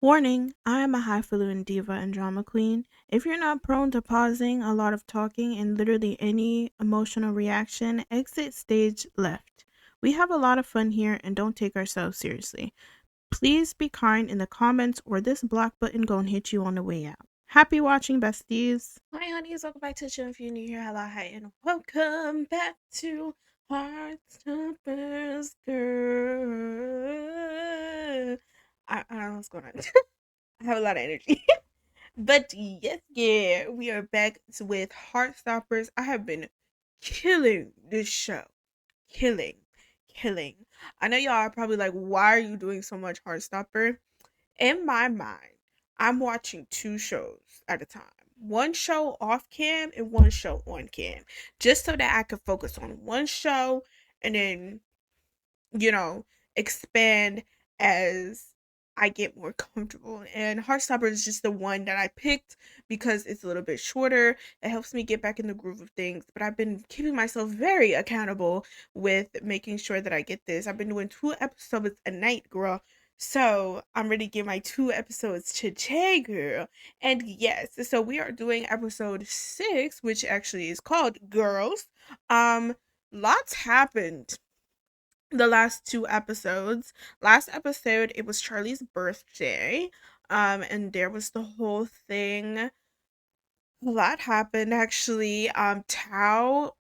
Warning, I am a highfalutin diva and drama queen. If you're not prone to pausing, a lot of talking, and literally any emotional reaction, exit stage left. We have a lot of fun here and don't take ourselves seriously. Please be kind in the comments or this black button gonna hit you on the way out. Happy watching, besties. Hi, honeys. Welcome back to the channel. If you're new here, hello, hi, and welcome back to Heartstoppers, girl. I don't know what's going on. I have a lot of energy. But yes, yeah, we are back with Heartstoppers. I have been killing this show. Killing. Killing. I know y'all are probably like, why are you doing so much Heartstopper? In my mind, I'm watching two shows at a time. One show off cam and one show on cam. Just so that I could focus on one show and then, you know, expand as I get more comfortable. And Heartstopper is just the one that I picked because it's a little bit shorter. It helps me get back in the groove of things. But I've been keeping myself very accountable with making sure that I get this. I've been doing 2 episodes a night, girl. So I'm ready to get my 2 episodes today, girl. And yes, so we are doing episode 6, which actually is called Girls. Lots happened the last 2 episodes. Last episode, it was Charlie's birthday. And there was the whole thing. A lot happened actually. Tao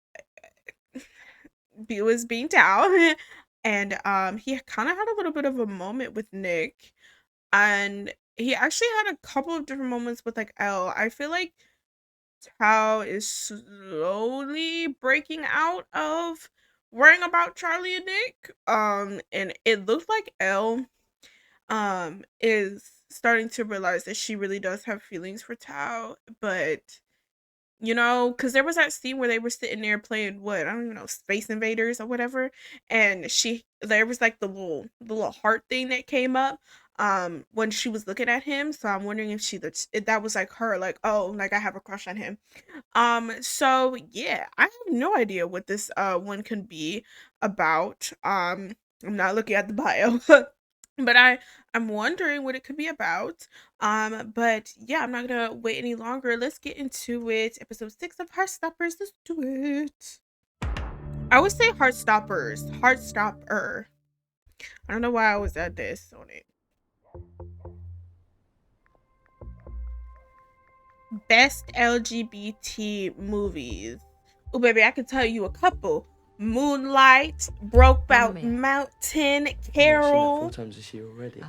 was being Tao. And he kind of had a little bit of a moment with Nick. And he actually had a couple of different moments with like Elle. I feel like Tao is slowly breaking out of worrying about Charlie and Nick. And it looked like Elle is starting to realize that she really does have feelings for Tao, but because there was that scene where they were sitting there playing what, I don't even know, Space Invaders or whatever, and there was like the little heart thing that came up when she was looking at him. So I'm wondering if that was like her, like, oh, like I have a crush on him. So yeah, I have no idea what this one can be about. I'm not looking at the bio. But I'm wondering what it could be about. But yeah, I'm not gonna wait any longer. Let's get into it. Episode 6 of Heartstoppers. Let's do it. I would say Heartstoppers. Heartstopper. I don't know why I was at this on it. Best LGBT movies. Oh baby, I can tell you a couple. Moonlight, Brokeback Mountain, Carol. 4 times this year already.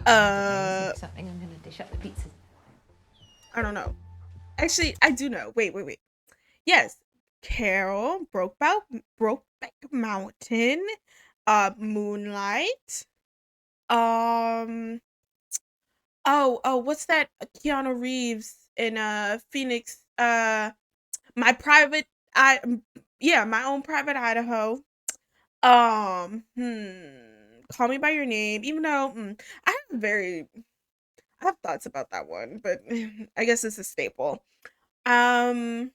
Something I'm gonna dish up the pizza. I don't know. Actually, I do know. Wait. Yes, Carol, Brokeback Mountain, Moonlight. Um. What's that? Keanu Reeves in Phoenix. My private. Yeah, My Own Private Idaho. Call Me by Your Name. Even though I have thoughts about that one, but I guess it's a staple. Um,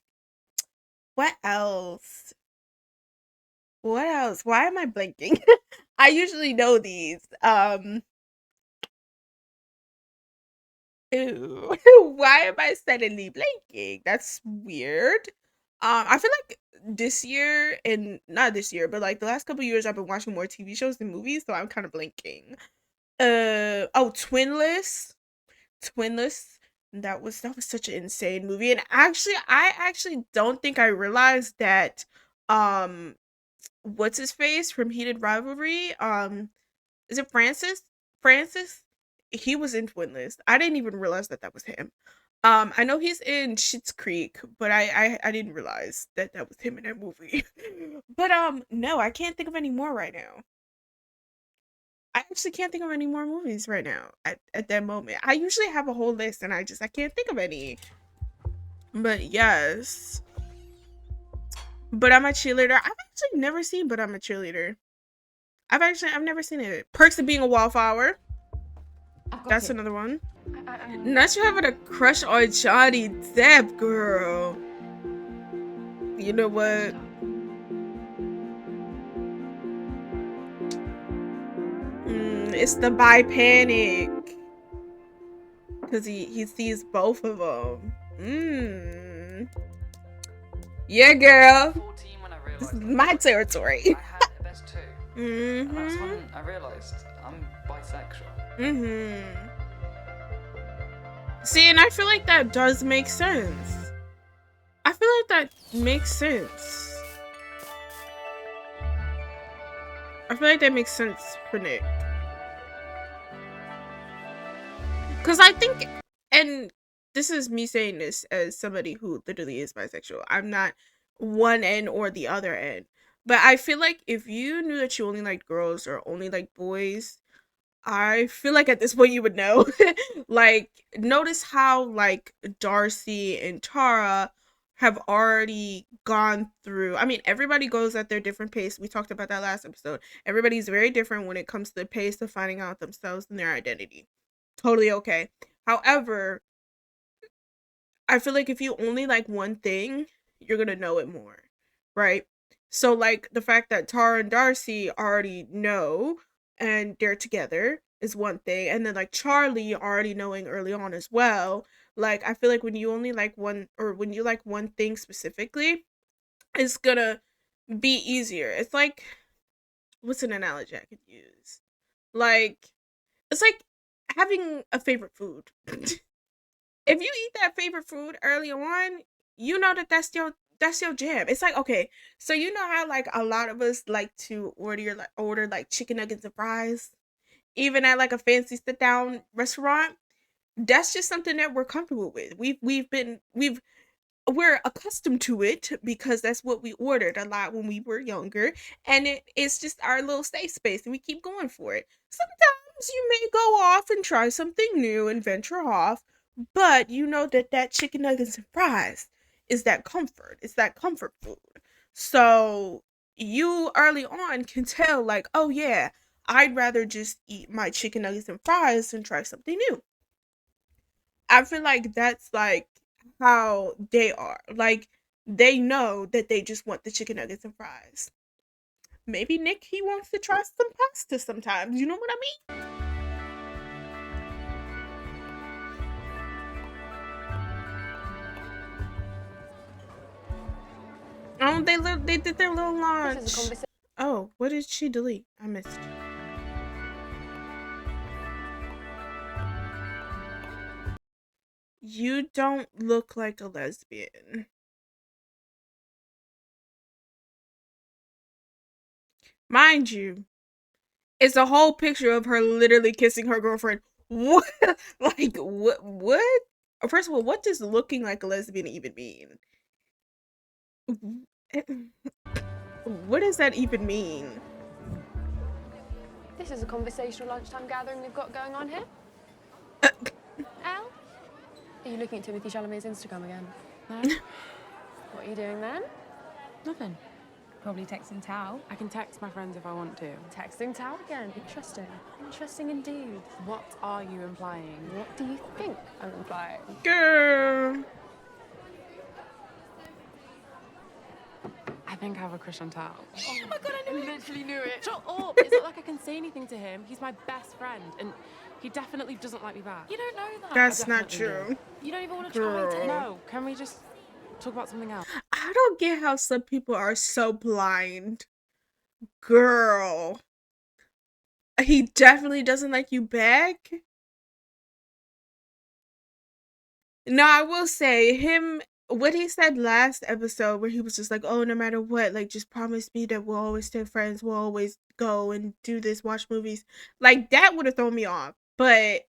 what else? What else? Why am I blanking? I usually know these. Ew. Why am I suddenly blanking? That's weird. I feel like this year, and not this year, but like the last couple years, I've been watching more TV shows than movies, so I'm kind of blanking. Twinless. Twinless. That was such an insane movie. And actually, I actually don't think I realized that um what's his face from Heated Rivalry? Is it Francis? Francis? He was in Twinless. I didn't even realize that was him. I know he's in Schitt's Creek, but I didn't realize that was him in that movie. But no, I can't think of any more right now. I actually can't think of any more movies right now at that moment. I usually have a whole list and I can't think of any. But yes. But I'm a Cheerleader. I've actually never seen But I'm a Cheerleader. I've never seen it. Perks of Being a Wallflower. That's another one. Not you having a crush on Johnny Depp, girl. You know what? It's the bi panic. because he sees both of them. Yeah, girl. This is my territory. I had a best two. And that's when I realised I'm bisexual. See, and I feel like that does make sense. I feel like that makes sense. I feel like that makes sense for Nick. Because I think, and this is me saying this as somebody who literally is bisexual. I'm not one end or the other end. But I feel like if you knew that you only liked girls or only liked boys, I feel like at this point you would know. Like, notice how, like, Darcy and Tara have already gone through. I mean, everybody goes at their different pace. We talked about that last episode. Everybody's very different when it comes to the pace of finding out themselves and their identity. Totally okay. However, I feel like if you only like one thing, you're gonna know it more, right? So, like, the fact that Tara and Darcy already know and they're together is one thing, and then like Charlie already knowing early on as well. Like, I feel like when you only like one, or when you like one thing specifically, it's gonna be easier. It's like, what's an analogy I could use? Like, it's like having a favorite food. If you eat that favorite food early on, you know that that's your jam. It's like, okay, so you know how like a lot of us like to order like chicken nuggets and fries, even at like a fancy sit down restaurant. That's just something that we're comfortable with. We're accustomed to it because that's what we ordered a lot when we were younger, and it's just our little safe space, and we keep going for it. Sometimes you may go off and try something new and venture off, but you know that that chicken nuggets and fries is that comfort. It's that comfort food. So you early on can tell, like, oh yeah, I'd rather just eat my chicken nuggets and fries than try something new. I feel like that's like how they are. Like, they know that they just want the chicken nuggets and fries. Maybe Nick, he wants to try some pasta sometimes. You know what I mean? Oh, they did their little launch. Oh, what did she delete? I missed. You don't look like a lesbian. Mind you, it's a whole picture of her literally kissing her girlfriend. What? Like, what? First of all, what does looking like a lesbian even mean? What does that even mean? This is a conversational lunchtime gathering we've got going on here. Al? Are you looking at Timothy Chalamet's Instagram again? No. What are you doing then? Nothing. Probably texting Tao. I can text my friends if I want to. Texting Tao again. Interesting. Interesting indeed. What are you implying? What do you think I'm implying? Girl. I think I have a crush on Tao. Oh my god, I literally knew it. Shut up! It's not like I can say anything to him. He's my best friend, and he definitely doesn't like me back. You don't know that. That's not true. You don't even want to Girl. try to. No, can we just talk about something else? I don't get how some people are so blind. Girl. He definitely doesn't like you back. No, I will say him, what he said last episode where he was just like, oh, no matter what, like, just promise me that we'll always stay friends, we'll always go and do this, watch movies. Like, that would have thrown me off. But,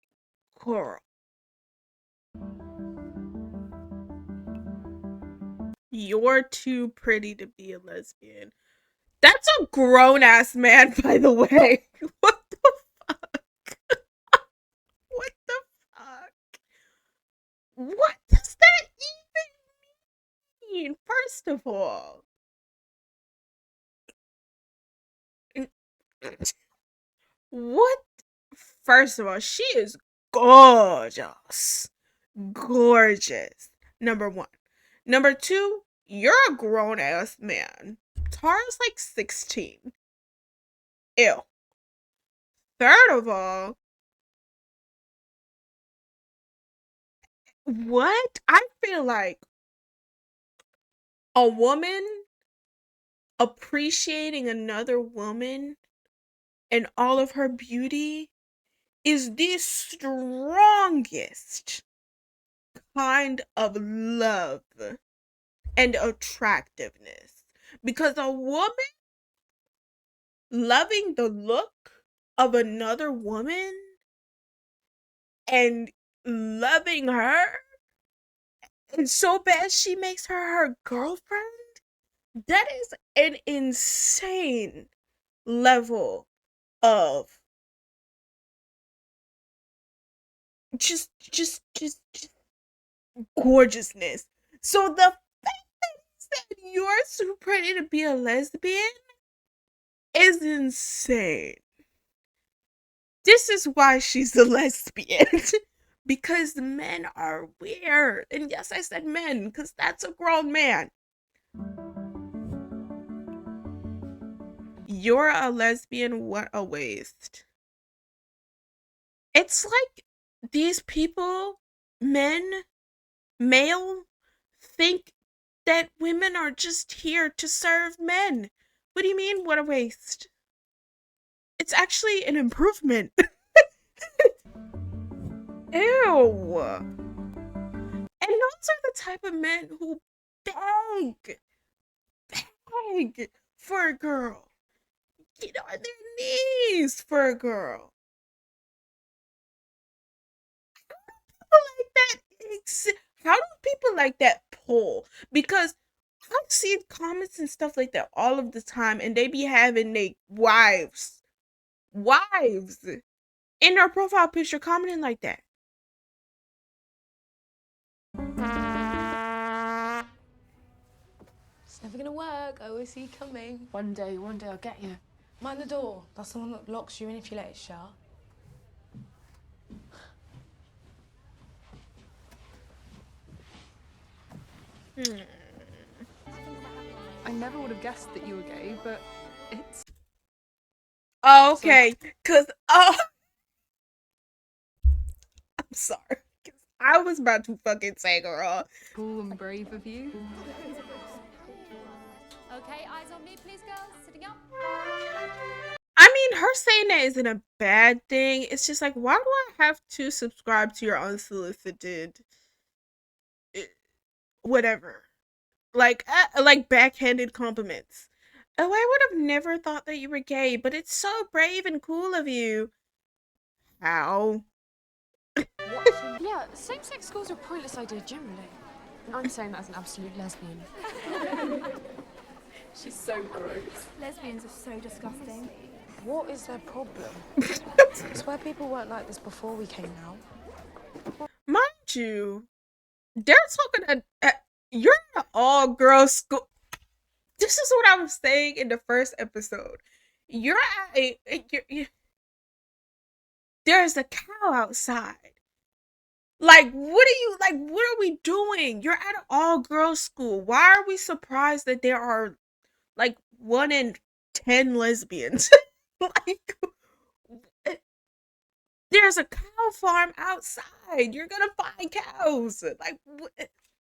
girl. You're too pretty to be a lesbian. That's a grown-ass man, by the way. What the fuck? What the fuck? What does that even mean? First of all. What? First of all, she is gorgeous. Gorgeous. Number one. Number two, you're a grown ass man. Tara's like 16. Ew. Third of all, what? I feel like a woman appreciating another woman and all of her beauty is the strongest kind of love and attractiveness. Because a woman loving the look of another woman and loving her, and so bad she makes her girlfriend, that is an insane level of just gorgeousness. So the fact that you're super pretty to be a lesbian is insane. This is why she's a lesbian. Because men are weird. And yes, I said men, because that's a grown man. You're a lesbian, what a waste. It's like these people, men, male, think that women are just here to serve men. What do you mean, what a waste? It's actually an improvement. Ew. And those are the type of men who beg for a girl. Get on their knees for a girl. Like that how do people like that pull? Because I see comments and stuff like that all of the time, and they be having their wives in their profile picture commenting like that. It's never gonna work. I always see you coming. One day I'll get you. Mind the door. That's the one that locks you in if you let it shut. I never would have guessed that you were gay, but it's... Okay, cause I'm sorry. Cause I was about to fucking say, girl. cool and brave of you. Okay, eyes on me, please, girls. Sitting up. I mean, her saying that isn't a bad thing. It's just like, why do I have to subscribe to your unsolicited whatever? Like backhanded compliments. Oh, I would have never thought that you were gay, but it's so brave and cool of you. How? Yeah, same-sex schools are a pointless idea generally. I'm saying that as an absolute lesbian. She's so gross. Lesbians are so disgusting. What is their problem? I swear people weren't like this before we came now. Mind you, they're talking you're in an all-girls school. This is what I was saying in the first episode. You're at there's a cow outside. Like, what are we doing? You're at an all-girls school. Why are we surprised that there are like 1 in 10 lesbians? Like, there's a cow farm outside. You're gonna find cows. Like, what?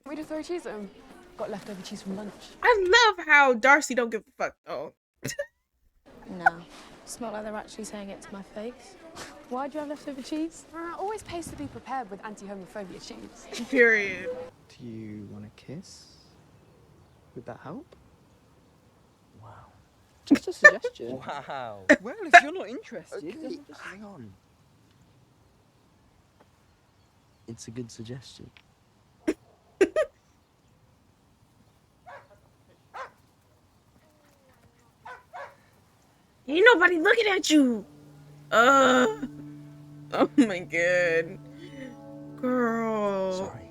We just throw cheese at them. Got leftover cheese from lunch. I love how Darcy don't give a fuck though. No, it's not like they're actually saying it to my face. Why do you have leftover cheese? Always pays to be prepared with anti-homophobia cheese. Period. Do you want a kiss? Would that help? Wow. Just a suggestion. Wow. Well, if you're not interested, Okay, then just... hang on. It's a good suggestion. Ain't nobody looking at you. Oh my god. Girl. Sorry.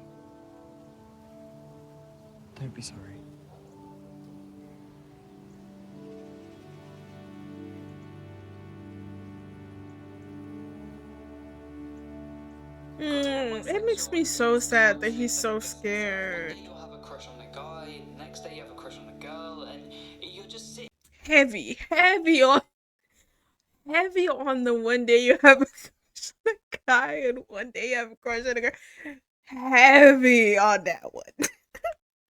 Don't be sorry. It makes me so sad that he's so scared. You'll have a crush on a guy, next day you have a crush on a girl, and you're just sitting. Heavy on the one day you have a crush on a guy and one day you have a crush on a girl. heavy on that one.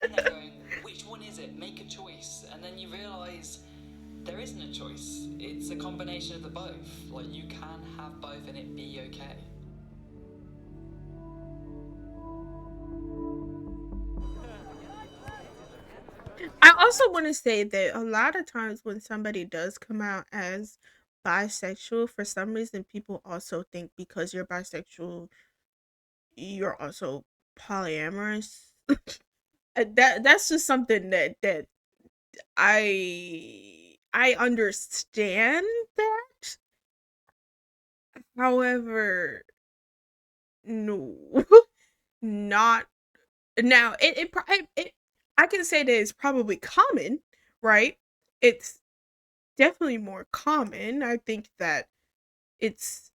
And they're going, which one is it? Make a choice. And then you realise there isn't a choice. It's a combination of the both. Like, you can have both and it be okay. I also want to say that a lot of times when somebody does come out as bisexual, for some reason people also think because you're bisexual, you're also polyamorous. That's just something that I understand that. However, no. Not now it I can say that it's probably common, right? It's definitely more common. I think that it's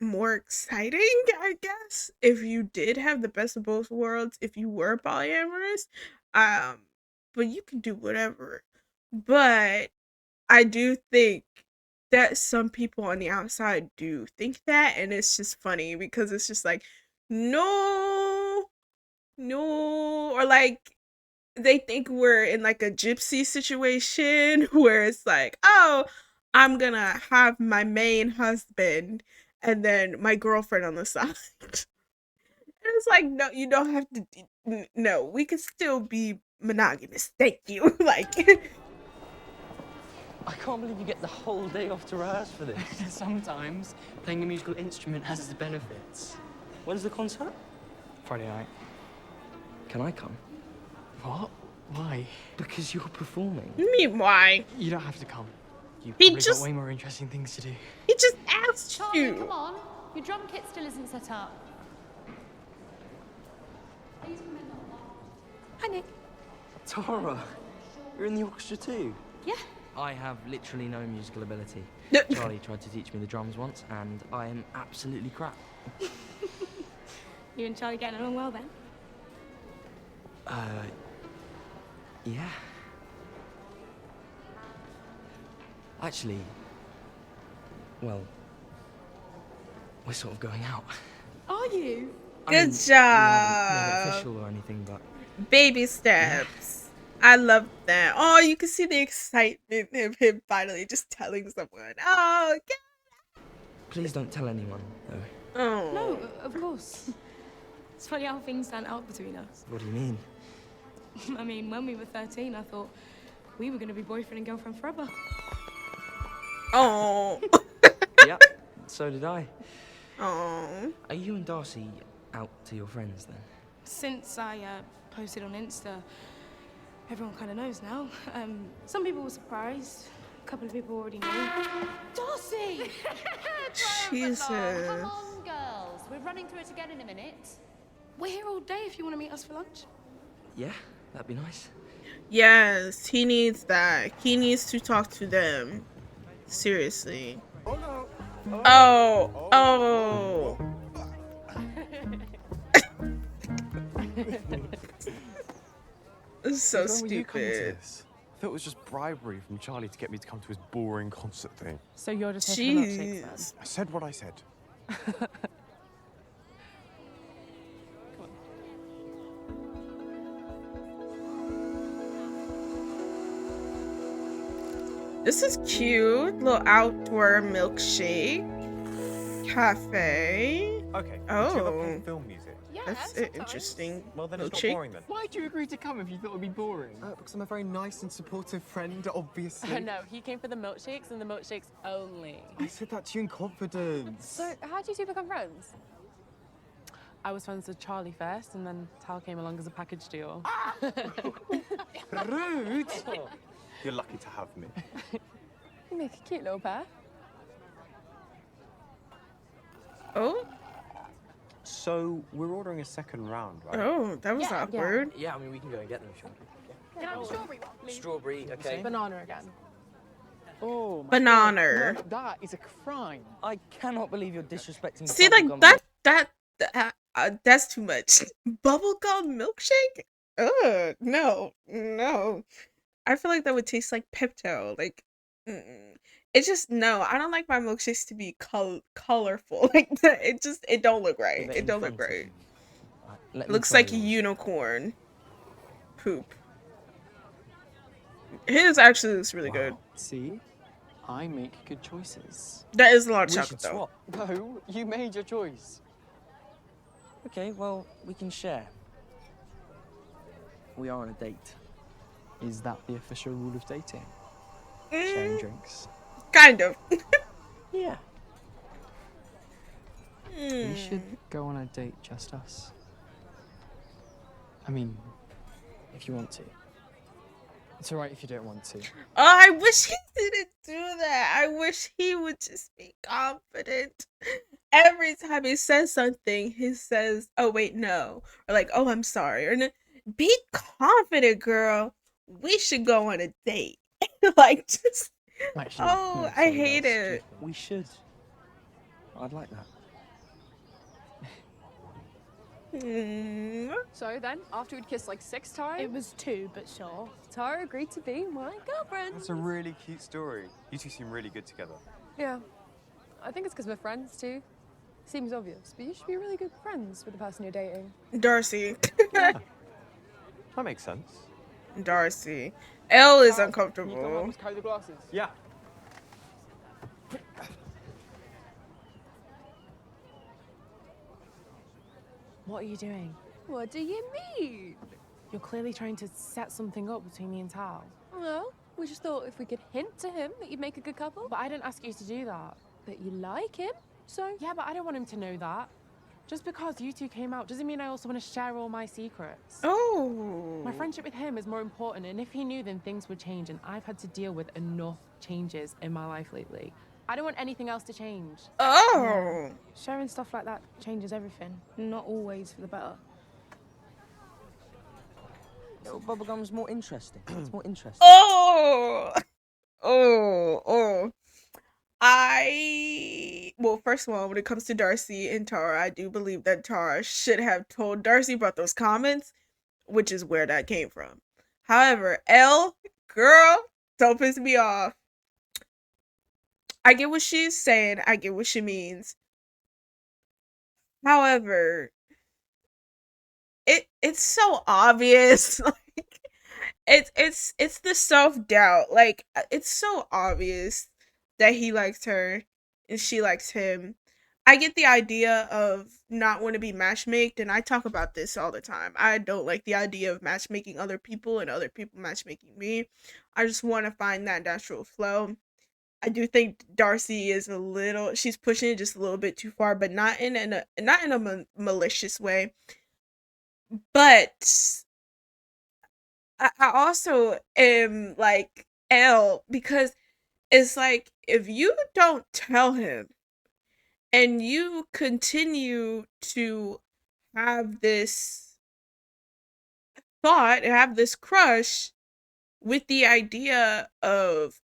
more exciting, I guess, if you did have the best of both worlds, if you were polyamorous. Um, but you can do whatever. But I do think that some people on the outside do think that, and it's just funny because it's just like, no, no, or like they think we're in like a gypsy situation where it's like, oh, I'm gonna have my main husband and then my girlfriend on the side. And it's like, no, you don't have to. No, we can still be monogamous. Thank you. Like, I can't believe you get the whole day off to rehearse for this. Sometimes playing a musical instrument has its benefits. When's the concert? Friday night. Can I come? What? Why? Because you're performing. meanwhile, You don't have to come. You've He probably just- got way more interesting things to do. he just asked Charlie, you. come on. Your drum kit still isn't set up. Hi, Nick. Tara, you're in the orchestra too? Yeah. I have literally no musical ability. No. Charlie tried to teach me the drums once, and I am absolutely crap. You and Charlie getting along well then? Yeah. Actually, well, we're sort of going out. Are you? I Good mean, we haven't made it job. official or anything, but Baby steps. I love that. Oh, you can see the excitement of him finally just telling someone. Oh, please don't tell anyone, though. oh. No, of course. It's funny how things stand out between us. What do you mean? I mean, when we were 13, I thought we were going to be boyfriend and girlfriend forever. Oh. Yep, so did I. Oh. Are you and Darcy out to your friends, then? Since I posted on Insta, everyone kind of knows now. Some people were surprised. A couple of people already knew. Darcy! Jesus. Come on, girls. We're running through it again in a minute. We're here all day if you want to meet us for lunch. Yeah, that'd be nice. Yes, he needs that. He needs to talk to them. Seriously. Oh. Oh. This is so When were you coming to stupid. this? I thought it was just bribery from Charlie to get me to come to his boring concert thing. So you're just here for the milkshakes then? Jeez. I said what I said. This is cute. Little outdoor milkshake cafe. Okay. Oh. Do you ever play film music? That's an interesting Well, then it's not milkshake. boring then. Why did you agree to come if you thought it would be boring? Because I'm a very nice and supportive friend, obviously. No, he came for the milkshakes and the milkshakes only. I said that to you in confidence. So, how did you two become friends? I was friends with Charlie first, and then Tal came along as a package deal. Rude! You're lucky to have me. You make a cute little pair. Oh. So, we're ordering a second round, right? Oh, that was awkward. Yeah, I mean, we can go and get them if you want. Can I have a strawberry one, please? Strawberry, okay. Banana again. Oh, my Banana. God. No, that is a crime. I cannot believe you're disrespecting See, like bubblegum. that's too much. Bubblegum milkshake? Ugh, no, no. I feel like that would taste like Pepto. Like, It just no, I don't like my milkshakes to be colorful. Like it don't look right. With it It in don't look front of right. you. Right, let It me looks try like a yours. unicorn poop. His actually looks really good. Wow. See? I make good choices. That is a lot of We chocolate should though. swap. No, you made your choice. Okay, well, we can share. We are on a date. Is that the official rule of dating? Sharing Mm, drinks. kind of. Yeah. We should Hmm. go on a date, just us. I mean, if you want to. It's alright if you don't want to. Oh, I wish he didn't do that. I wish he would just be confident. Every time he says something, he says, "Oh wait, no," or like, "Oh, I'm sorry," or "Be confident, girl. We should go on a date." Like, just Actually, oh, no, I sorry, hate that's it. joking. We should. I'd like that. Hmm. So then, after we'd kissed like 6 times, It was 2, but sure. Tara agreed to be my girlfriend. That's a really cute story. You two seem really good together. Yeah. I think it's because we're friends too. Seems obvious, but you should be really good friends with the person you're dating. Darcy. That makes sense. Darcy. Elle is Tara, can you come help uncomfortable. us carry the glasses? Yeah. What are you doing? What do you mean? You're clearly trying to set something up between me and Tal. Well, we just thought if we could hint to him that you'd make a good couple. But I didn't ask you to do that. But you like him, so... Yeah, but I don't want him to know that. Just because you two came out doesn't mean I also want to share all my secrets. Oh. My friendship with him is more important, and if he knew, then things would change, and I've had to deal with enough changes in my life lately. I don't want anything else to change. Oh. Sharing stuff like that changes everything. Not always for the better. Little bubblegum's more interesting. It's more interesting. Oh. Oh. Well, first of all, when it comes to Darcy and Tara, I do believe that Tara should have told Darcy about those comments, which is where that came from. However, Elle, girl, don't piss me off. I get what she's saying. I get what she means. However, it's so obvious. Like it's the self-doubt. Like it's so obvious that he likes her and she likes him. I get the idea of not want to be matchmaked, and I talk about this all the time. I don't like the idea of matchmaking other people and other people matchmaking me. I just want to find that natural flow. I do think Darcy is she's pushing it just a little bit too far, but not in a malicious way. But I also am like Elle, because it's like if you don't tell him and you continue to have this thought and have this crush with the idea of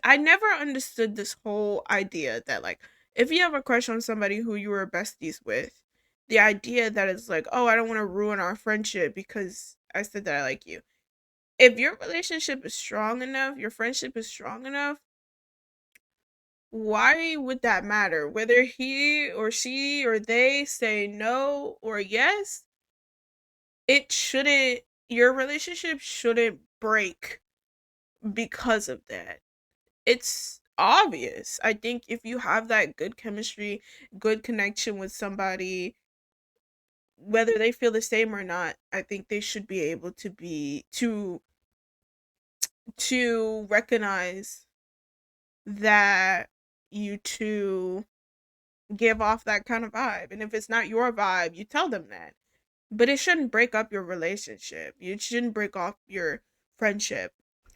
I never understood this whole idea that like if you have a crush on somebody who you were besties with, the idea that it's like, oh, I don't want to ruin our friendship because I said that I like you. If your relationship is strong enough, your friendship is strong enough, why would that matter? Whether he or she or they say no or yes, your relationship shouldn't break because of that. It's obvious. I think if you have that good chemistry, good connection with somebody, whether they feel the same or not, I think they should be able to recognize that you two give off that kind of vibe. And if it's not your vibe, you tell them that. But it shouldn't break up your relationship. You shouldn't break off your friendship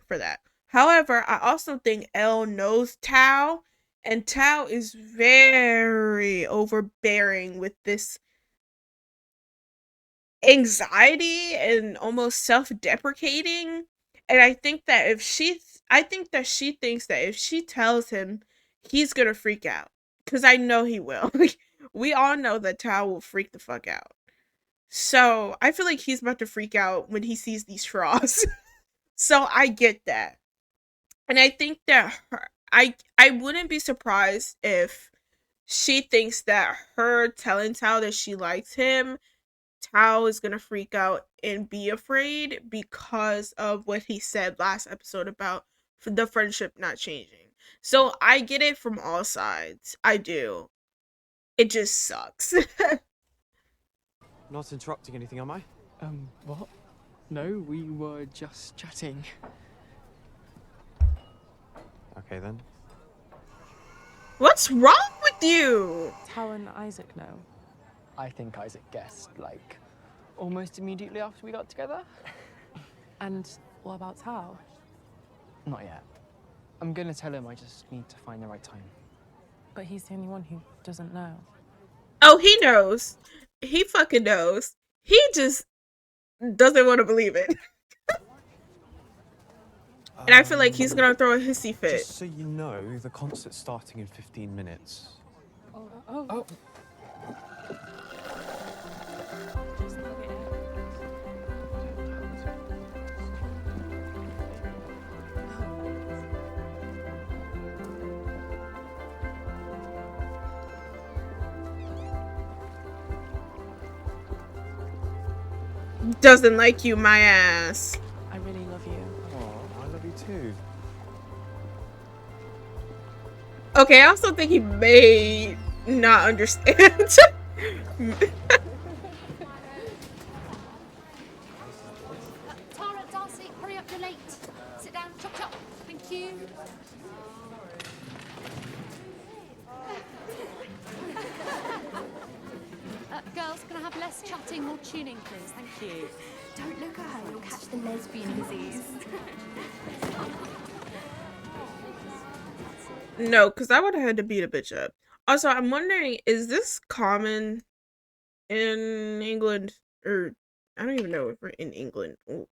for that. However, I also think Elle knows Tao, and Tao is very overbearing with this anxiety and almost self-deprecating. And I think that she thinks that if she tells him, he's gonna freak out. Cause I know he will. We all know that Tao will freak the fuck out. So I feel like he's about to freak out when he sees these straws. So I get that. And I think that I wouldn't be surprised if she thinks that her telling Tao that she likes him, Tao is gonna freak out and be afraid because of what he said last episode about the friendship not changing. So I get it from all sides. I do. It just sucks. Not interrupting anything, am I? What? No, we were just chatting. Okay then. What's wrong with you? Tao and Isaac know. I think Isaac guessed, like, almost immediately after we got together. And what about Tao? Not yet. I'm gonna tell him, I just need to find the right time. But he's the only one who doesn't know. Oh, he knows. He fucking knows. He just doesn't want to believe it. And I feel like he's gonna throw a hissy fit. Just so you know, the concert's starting in 15 minutes. Oh. Doesn't like you, my ass. I really love you. Oh, I love you too. Okay, I also think he may not understand. Tara, Darcy, hurry up, you're late. Sit down, chop chop. Thank you. Girls, can I have less chatting, more tuning, please? Thank you. Don't look at her, you'll catch the lesbian disease. No, because I would have had to beat a bitch up. Also, I'm wondering, is this common in England? Or, I don't even know if we're in England. Ooh.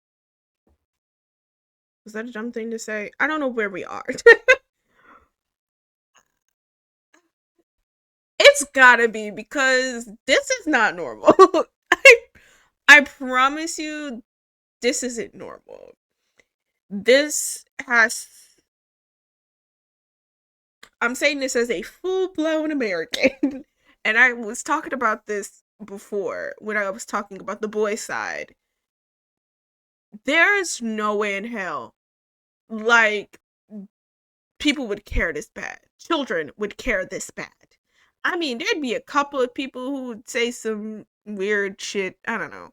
Was that a dumb thing to say? I don't know where we are. It's gotta be, because this is not normal. I promise you, this isn't normal. This has... I'm saying this as a full-blown American. And I was talking about this before when I was talking about the boy side. There's no way in hell, like, people would care this bad. Children would care this bad. I mean, there'd be a couple of people who would say some weird shit. I don't know.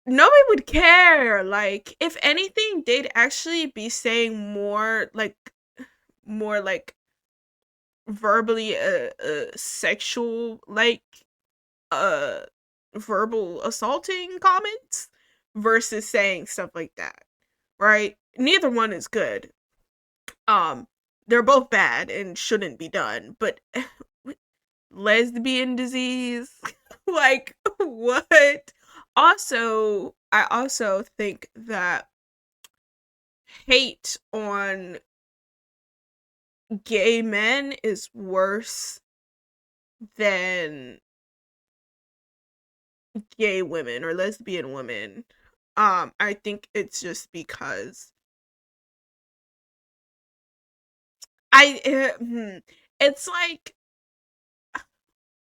Nobody would care. Like, if anything, they'd actually be saying more like verbally sexual, like verbal assaulting comments versus saying stuff like that, right? Neither one is good. They're both bad and shouldn't be done, but lesbian disease, like, what? Also, I also think that hate on gay men is worse than gay women or lesbian women. I think it's just because it's like,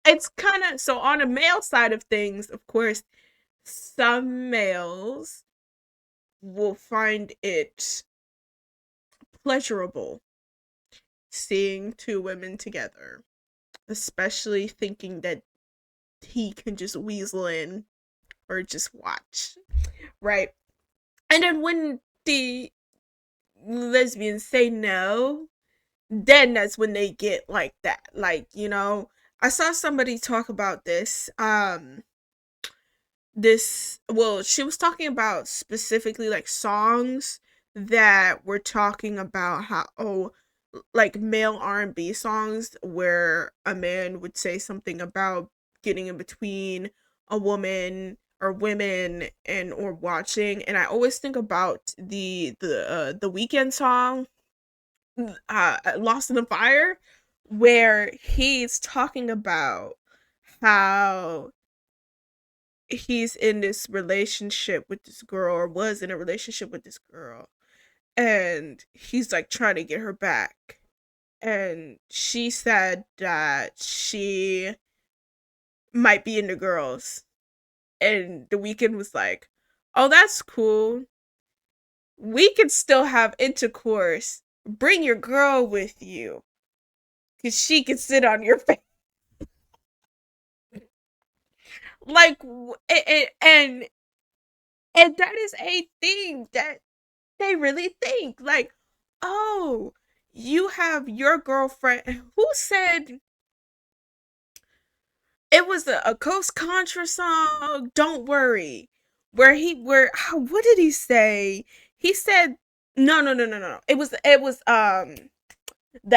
it's kind of, so on a male side of things, of course, some males will find it pleasurable seeing two women together, especially thinking that he can just weasel in or just watch, right? And then when the lesbians say no, then that's when they get like that. Like, you know, I saw somebody talk about this. Well, she was talking about specifically like songs that were talking about how, oh, like male R&B songs where a man would say something about getting in between a woman or women and or watching, and I always think about the Weekend song Lost in the Fire, where he's talking about how he's in this relationship with this girl, or was in a relationship with this girl, and he's like trying to get her back. And she said that she might be into girls. And The Weeknd was like, "Oh, that's cool. We can still have intercourse. Bring your girl with you, cause she can sit on your face." Like, and that is a thing that they really think. Like, oh, you have your girlfriend. Who said it was a Coast Contra song? Don't worry. What did he say? He said no. It was the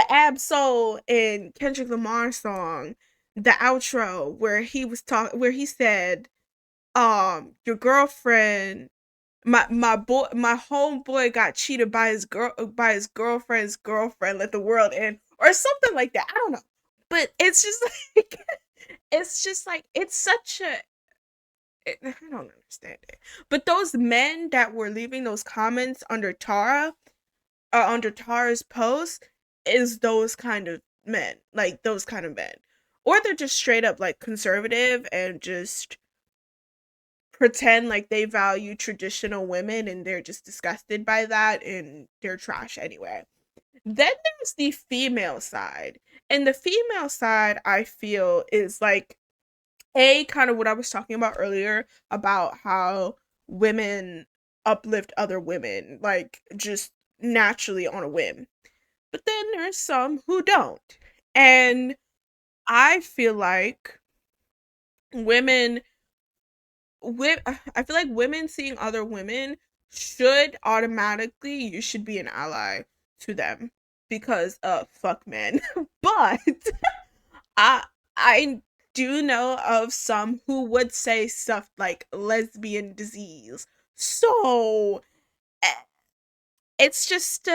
Absol and Kendrick Lamar song, the outro where he said, your girlfriend, my homeboy got cheated by his girlfriend's girlfriend, let the world in, or something like that. I don't know. But it's just like it's such a I don't understand it. But those men that were leaving those comments under Tara's post is those kind of men, like those kind of men. Or they're just straight up like conservative and just pretend like they value traditional women and they're just disgusted by that and they're trash anyway. Then there's the female side. And the female side, I feel, is like kind of what I was talking about earlier about how women uplift other women, like just naturally on a whim. But then there's some who don't. And I feel like women I feel like women seeing other women should automatically, you should be an ally to them because fuck men. But I I do know of some who would say stuff like lesbian disease. So eh, it's just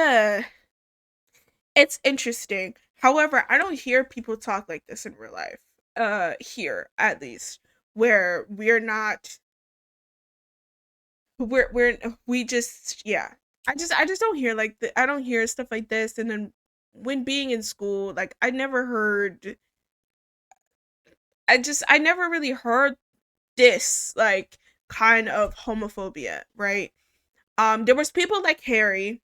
it's interesting. However, I don't hear people talk like this in real life. Here at least, where we just yeah. I just don't hear I don't hear stuff like this. And then when being in school, like I never really heard this like kind of homophobia, right? There was people like Harry,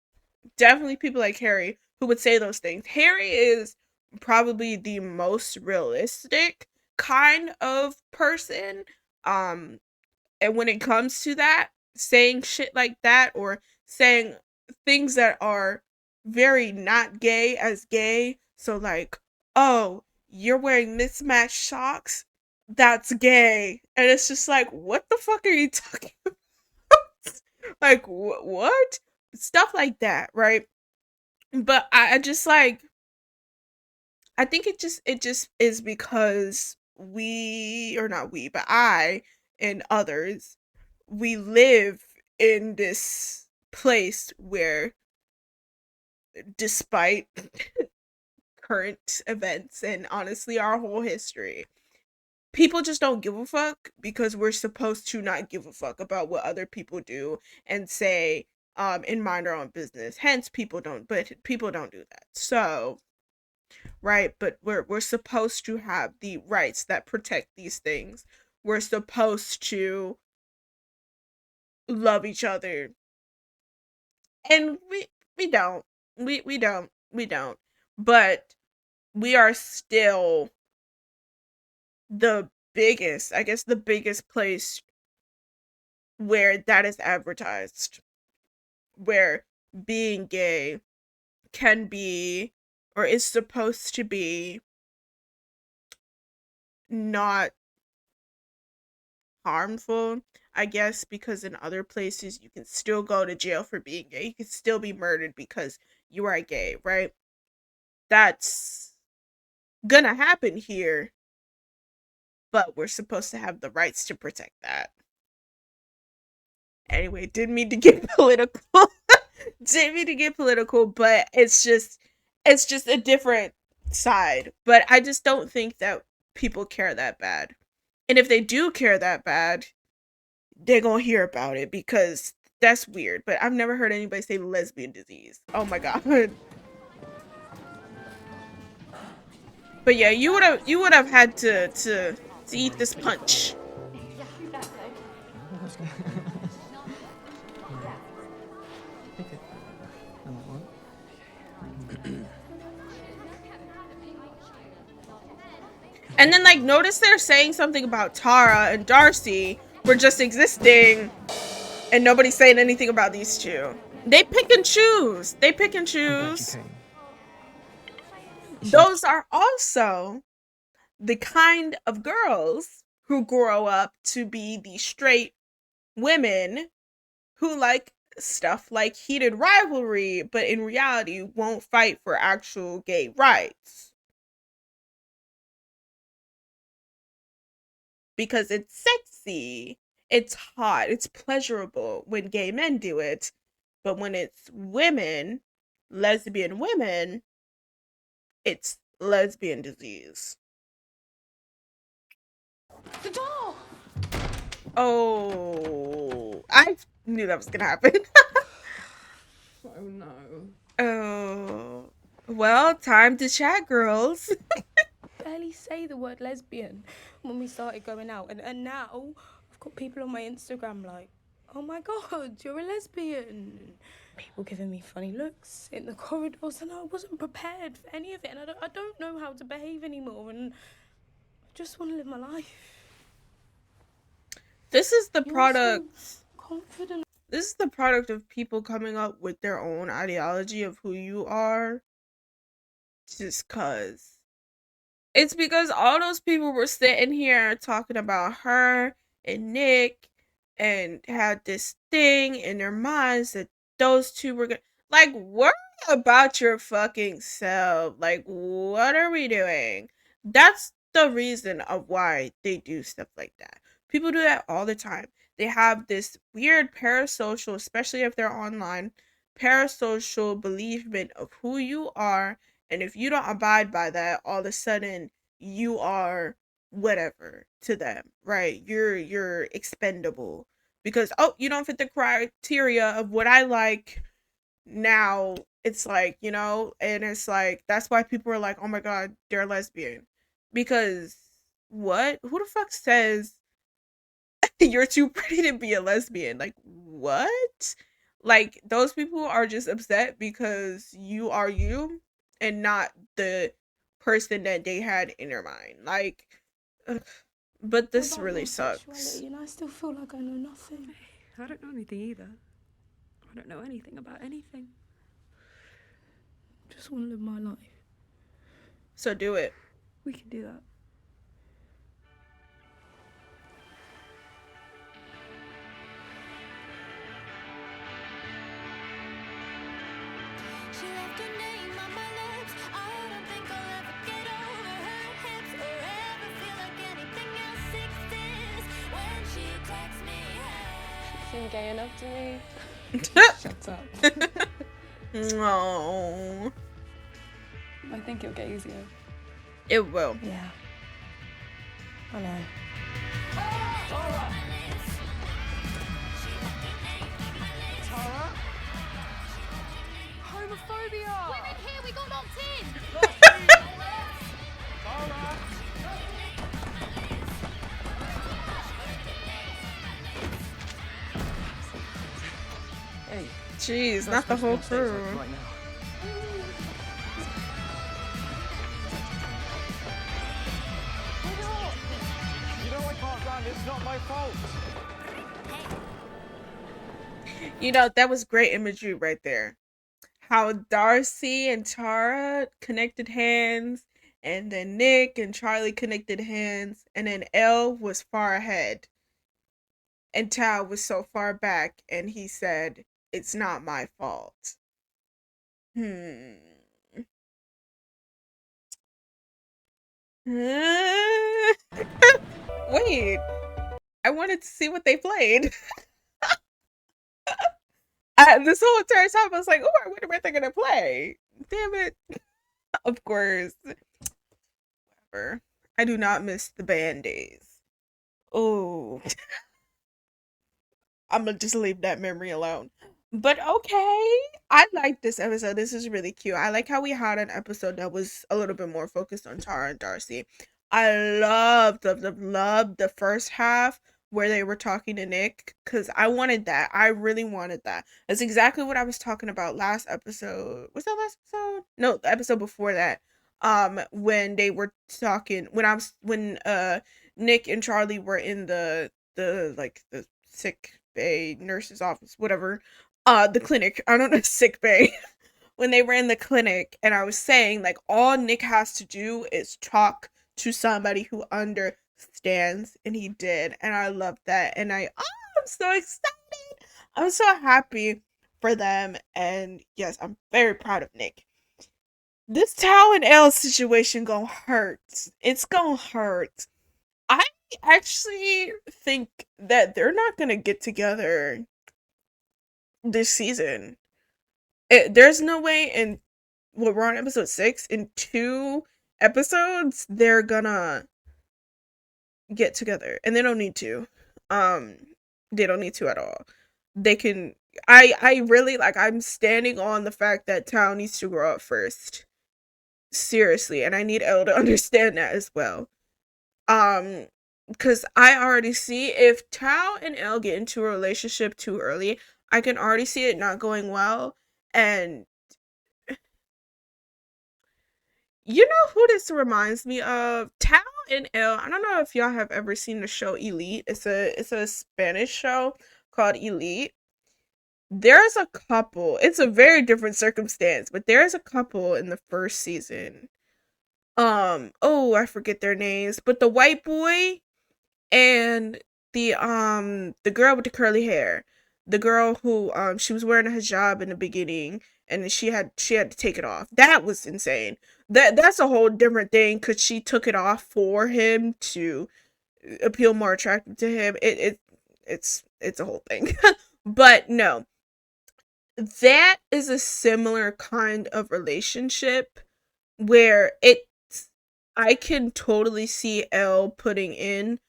definitely people like Harry who would say those things. Harry is probably the most realistic kind of person. Um and when it comes to that, saying shit like that or saying things that are very not gay as gay. So like, oh, you're wearing mismatched socks? That's gay. And it's just like, what the fuck are you talking about? Like, what? Stuff like that, right? But I just like, I think it just is because or not we, but I and others, we live in this place where, despite current events and honestly our whole history, people just don't give a fuck because we're supposed to not give a fuck about what other people do and say, and mind our own business. Hence people don't do that. So, right, but we're supposed to have the rights that protect these things. We're supposed to love each other. And we don't. We don't. But we are still the biggest, I guess the biggest place where that is advertised. Where being gay can be or is supposed to be not harmful, I guess, because in other places you can still go to jail for being gay. You can still be murdered because you are gay, right? That's gonna happen here, but we're supposed to have the rights to protect that. Anyway, didn't mean to get political. Didn't mean to get political, but it's just a different side. But I just don't think that people care that bad. And if they do care that bad, they're gonna hear about it because That's weird, but I've never heard anybody say lesbian disease. Oh my god. But yeah, you would have had to eat this punch. And then like notice they're saying something about Tara and Darcy were just existing and nobody's saying anything about these two. They pick and choose. They pick and choose. Those are also the kind of girls who grow up to be the straight women who like stuff like heated rivalry, but in reality won't fight for actual gay rights. Because it's sexy, it's hot, it's pleasurable when gay men do it. But when it's women, lesbian women, it's lesbian disease. The door! Oh, I knew that was gonna happen. Oh no. Oh, well, time to chat, girls. Barely say the word lesbian when we started going out, and now I've got people on my Instagram like, oh my god, you're a lesbian. People giving me funny looks in the corridors, and I wasn't prepared for any of it, and I don't know how to behave anymore, and I just want to live my life. This is the product. So confident. This is the product of people coming up with their own ideology of who you are. Just cause. It's because all those people were sitting here talking about her and Nick and had this thing in their minds that those two were gonna like worry about your fucking self. Like, what are we doing? That's the reason of why they do stuff like that. People do that all the time. They have this weird parasocial, especially if they're online, parasocial believement of who you are, and if you don't abide by that, all of a sudden you are whatever to them, right? You're expendable because oh, you don't fit the criteria of what I like. Now it's like, and it's like that's why people are like, "Oh my god, they're lesbian." Because what? Who the fuck says you're too pretty to be a lesbian? Like, what? Like, those people are just upset because you are you and not the person that they had in their mind. Like, ugh. But this really sucks. And I still feel like I know nothing. I don't know anything either. I don't know anything about anything. Just want to live my life. So do it. We can do that. She left her name on my lips. I don't think I'll ever get over her hips or ever feel like anything else exists when she texts me. She seemed gay enough to me. Shut up. No. I think it'll get easier. It will. Yeah. I know. Tara? Homophobia! We're in here, we got locked in! Hey. Jeez, not the whole crew. Right now. You know I can't run, it's not my fault. That was great imagery right there. How Darcy and Tara connected hands, and then Nick and Charlie connected hands, and then Elle was far ahead. And Tao was so far back, and he said, "It's not my fault." Wait, I wanted to see what they played. This whole entire time I was like, "Oh, I wonder what they're gonna play." Damn it! Of course. Whatever. I do not miss the band days. Oh. I'm gonna just leave that memory alone. But okay, I like this episode. This is really cute. I like how we had an episode that was a little bit more focused on Tara and Darcy. I loved the first half where they were talking to Nick because I wanted that. I really wanted that. That's exactly what I was talking about last episode. Was that last episode? No, the episode before that. When they were talking, when Nick and Charlie were in the like the sick bay nurse's office, whatever. The clinic. I don't know, sick bay. When they were in the clinic, and I was saying like all Nick has to do is talk to somebody who understands, and he did, and I love that, and I'm so excited. I'm so happy for them, and yes, I'm very proud of Nick. This Tao and L situation gonna hurt. It's gonna hurt. I actually think that they're not gonna get together this season. There's no way in we're on episode 6. In 2 episodes, they're gonna get together, and they don't need to. Um, they don't need to at all. They can. I really like. I'm standing on the fact that Tao needs to grow up first. Seriously, and I need Elle to understand that as well. Because I already see if Tao and Elle get into a relationship too early, I can already see it not going well. And you know who this reminds me of? Tao and Elle. I don't know if y'all have ever seen the show Elite. It's a Spanish show called Elite. There's a couple. It's a very different circumstance, but there's a couple in the first season. Oh, I forget their names, but the white boy and the girl with the curly hair, the girl who she was wearing a hijab in the beginning, and then she had to take it off. That was insane. That's a whole different thing because she took it off for him to appeal more attractive to him. It's a whole thing. But no, that is a similar kind of relationship where I can totally see Elle putting in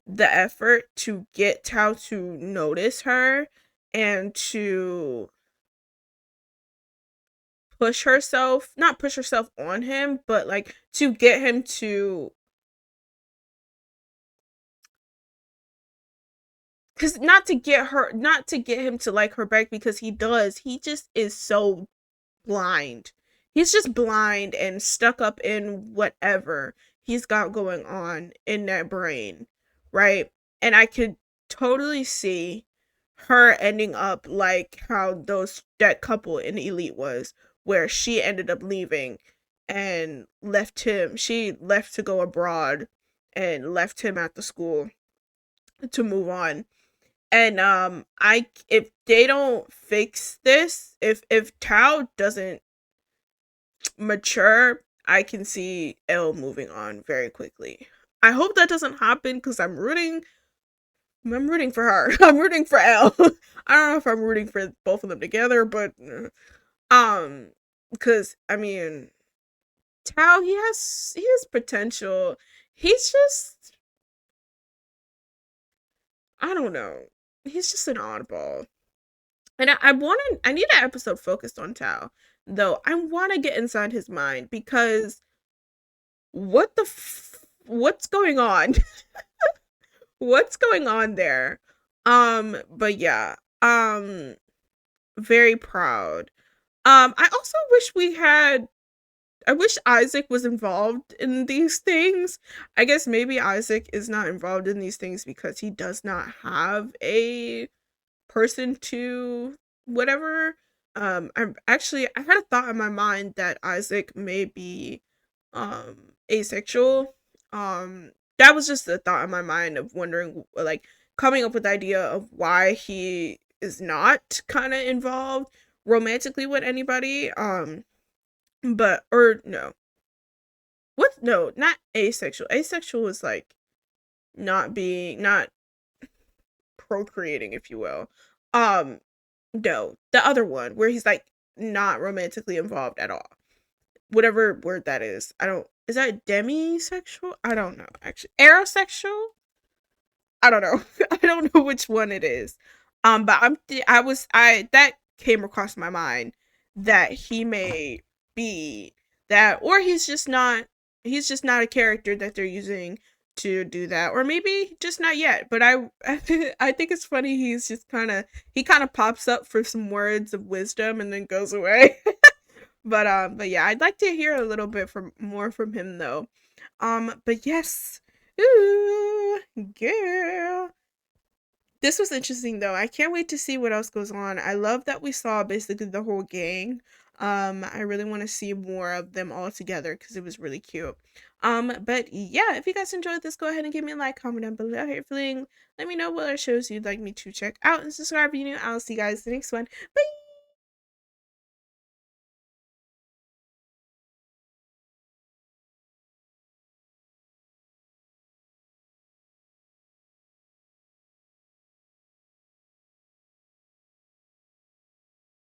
the effort to get Tao to notice her and to not push herself on him, but like to get him to, cuz not to get him to like her back, because he just is so blind. He's just blind and stuck up in whatever he's got going on in that brain, right? And I could totally see her ending up like how that couple in Elite was, where she ended up leaving and left him. She left to go abroad and left him at the school to move on. And I if they don't fix this, if Tao doesn't mature, I can see Elle moving on very quickly. I hope that doesn't happen because I'm rooting for her. I'm rooting for Elle. I don't know if I'm rooting for both of them together, but because I mean, Tao, he has potential. He's just, I don't know. He's just an oddball. And I need an episode focused on Tao, though. I want to get inside his mind because what's going on? What's going on there? But yeah, very proud. I also I wish Isaac was involved in these things. I guess maybe Isaac is not involved in these things because he does not have a person to whatever. I had a thought in my mind that Isaac may be asexual. That was just a thought in my mind of wondering, like, coming up with the idea of why he is not kind of involved romantically with anybody. But or no. What? No, not asexual. Asexual is like not procreating, if you will. Um, no, the other one where he's like not romantically involved at all. Whatever word that is. I don't. Is that demisexual? I don't know. Actually, aerosexual. I don't know. I don't know which one it is. But I that came across my mind that he may be that, or he's just not a character that they're using to do that, or maybe just not yet. But I think it's funny. He's just he kind of pops up for some words of wisdom and then goes away. But yeah, I'd like to hear a little bit more from him though. But yes, ooh, girl. This was interesting though. I can't wait to see what else goes on. I love that we saw basically the whole gang. I really want to see more of them all together because it was really cute. But yeah, if you guys enjoyed this, go ahead and give me a like, comment down below how you're feeling. Let me know what other shows you'd like me to check out, and subscribe if you're new. I'll see you guys in the next one. Bye.